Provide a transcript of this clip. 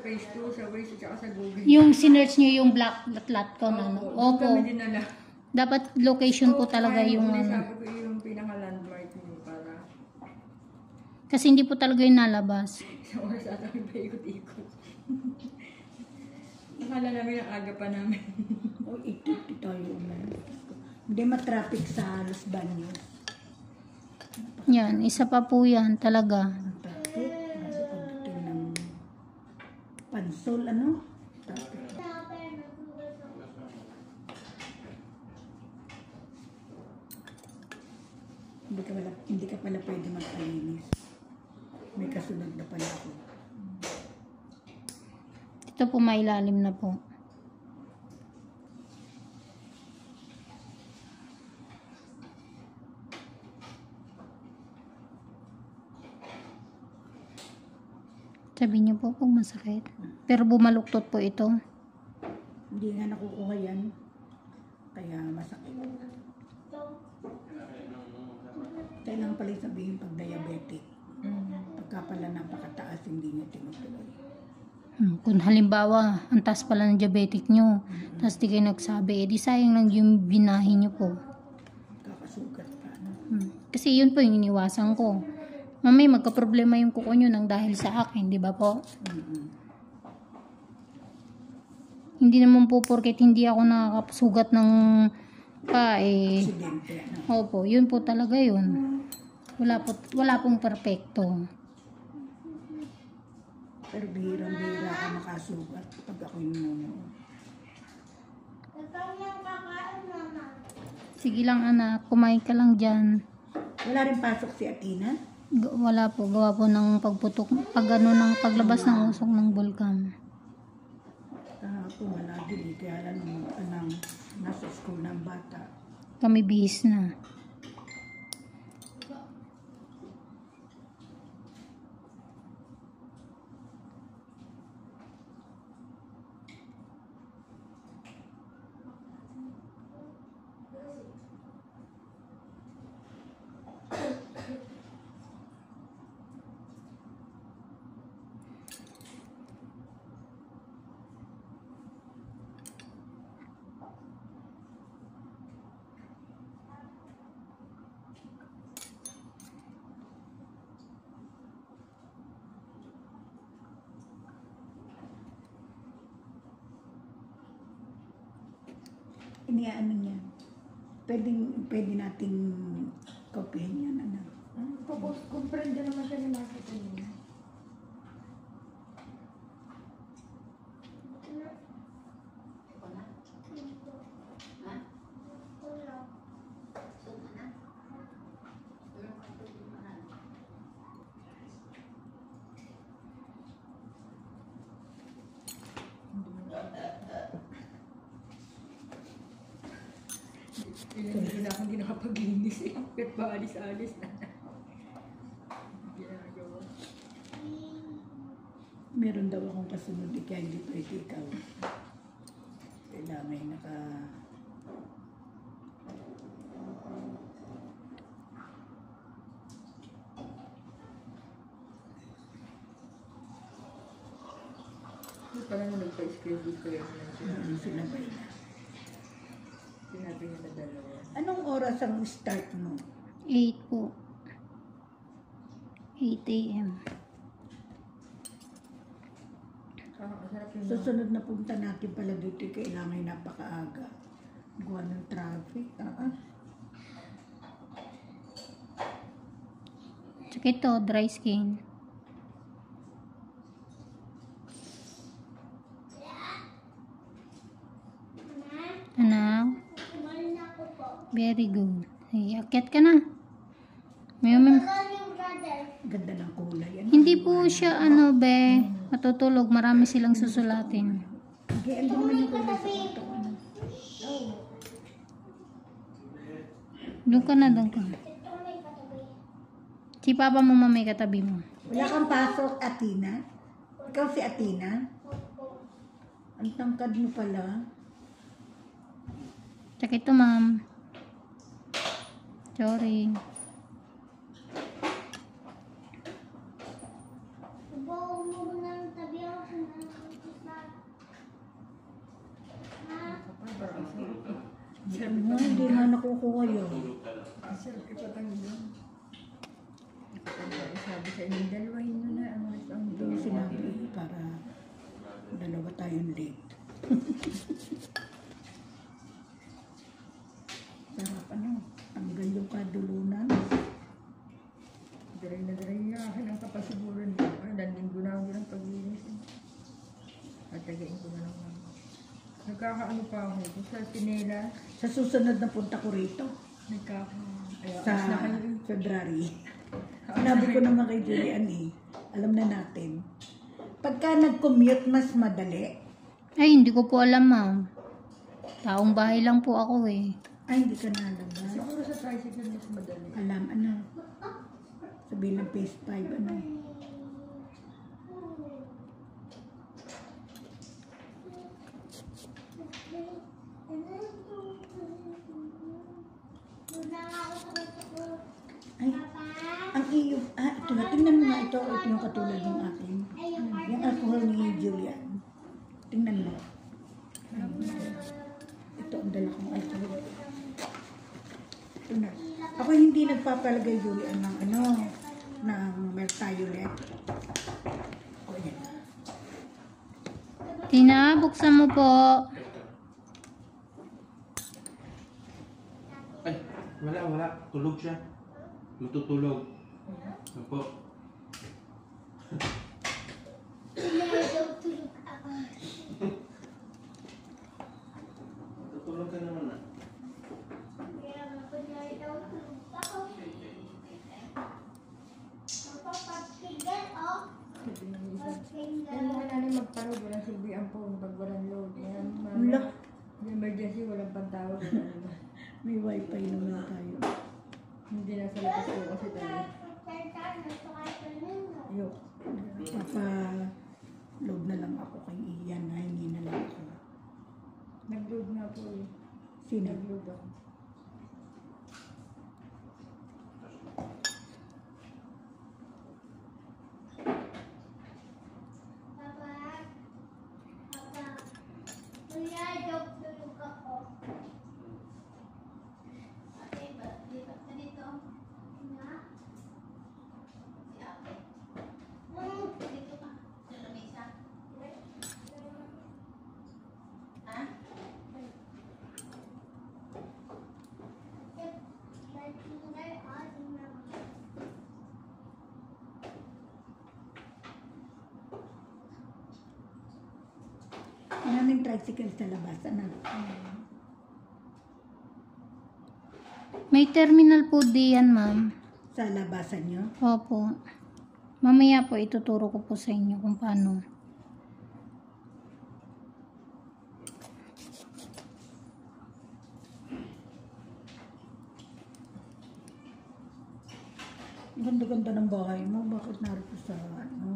Facebook, sa Waze, at saka sa Google. Yung sinearch nyo yung black.com, ano? Opo. Opo. Dapat location po talaga yung ano. Sabi ko yung pinaka-landmark nyo para... Kasi hindi po talaga yung nalabas. Sa oras ata yung paikot-ikot. Nakala namin ang aga pa namin. Ito tayo na. Hindi matraffic sa Los Baños. Yan, isa pa po yan talaga. Traffic. Pagdating ng Pansol, ano? Traffic. Hindi ka pala pwede magpalinis. May kasunod na pala ako. Ito po mailalim na po. Sabi niyo po pag masakit. Pero bumaluktot po ito. Hindi nga nakukuha yan. Kaya masakit. Kailangan pala sabihin pag diabetic. Pagka pala napakataas, hindi niya tinutuloy. Kung halimbawa, ang taas pala ng diabetic nyo, tapos di kayo nagsabi, edi sayang lang yung binahin nyo po. Kakasugat pa. No? Kasi yun po yung iniwasan ko. Mamay, magka-problema yung kuko nyo nang dahil sa akin, di ba po? Hindi naman po porket hindi ako nakakasugat ng pa Aksidente. No? Opo, yun po talaga yun. Wala pong perfecto. Pero bihirang-bihira ako makasugat pag ako yung nuno. Sige lang anak, kumain ka lang dyan. Wala rin pasok si Atina? Wala po, gawa po ng pagputok, ng paglabas ng usok ng bulkan. Kahapon wala din. Kaya lang nasa school ng bata. Kami bihis na. Iniano niya. Pwede nating kopyahin yan. Ano? Comprende naman siya ni Marcos kanina. Hindi na akong nakapag-linis eh. Kahit ba alis-alis na. Ginagawa. Meron daw akong kasunod kaya hindi pwede ikaw. Kailangan may Parang nagpa-schedule ko yun. sinabay na. Sinabi niya na dalawa. Anong oras ang start mo? 8 po. 8 a.m. Masarap yung Susunod na punta natin pala dito, kailangan napakaaga. Gawa ng traffic. Tsaka ito, dry skin. Anak? Very good. Ay, akyat ka na. Ganda ng kulay. Ano? Hindi po siya, matutulog. Marami silang susulatin. Okay, ano naman yung kulay sa kwarto? Doon ka na, doon ka. Si Papa mo mamay katabi mo. Wala kang pasok, Atina? Ikaw si Atina? Ang tangkad mo pala. Tsaka ito, ma'am. Sorry. Hindi nga nakukuha yun. Sarap ipatanggal. Sabi sa inyo, dalawahin nyo na ang ang Hindi sinabi para dalawa tayong late. Sarap ano, tanggal yung kadulunan. Diray na diray niya akin ang kapasiguran ko. Danding ko na ako ng paglinis. At tagain ko na lang naman. Nagkakaano pa ako ito sa tinela. Sa susunod na punta ko rito, sa Ayos na kayo. February. Sinabi ko naman kay Julian alam na natin. Pagka nag-commute, mas madali. Ay, hindi ko po alam, ma'am. Taong bahay lang po ako eh. Ay, hindi ka nalabas. Siguro sa tricycle mas madali. Alam, ano, sabihin ng phase 5, ano. Ay, ang iyo, ito na, tingnan mo nga ito yung katulad ng akin. Yung alcohol ni Julian. Tingnan mo. Ito ang dala kong alcohol. Ito na. Ako hindi nagpapalagay, Julian, ng ano, ng Mertiolet. O, yan. Tina, buksan mo po. Ay, wala. Tulog siya. Matutulog. Opo. Matutulog ka naman na. Kaya mga nanay magparod, walang silbi ang phone pag walang load. Yan, Wala. May emergency, walang pantawag. May wifi naman tayo. Hindi na sa labas ko kasi tayo. Ayok. Papa-load na lang ako kay Ian. Hindi na lang ako. Nag-load nga po eh. Sino? Nag-load ako. Maraming tricycle sa labas. Ano? May terminal po diyan, ma'am. Sa labasan nyo. Opo. Mamaya po ituturo ko po sa inyo kung paano. Ganda-ganda ng bahay mo. Bakit narito sa ano?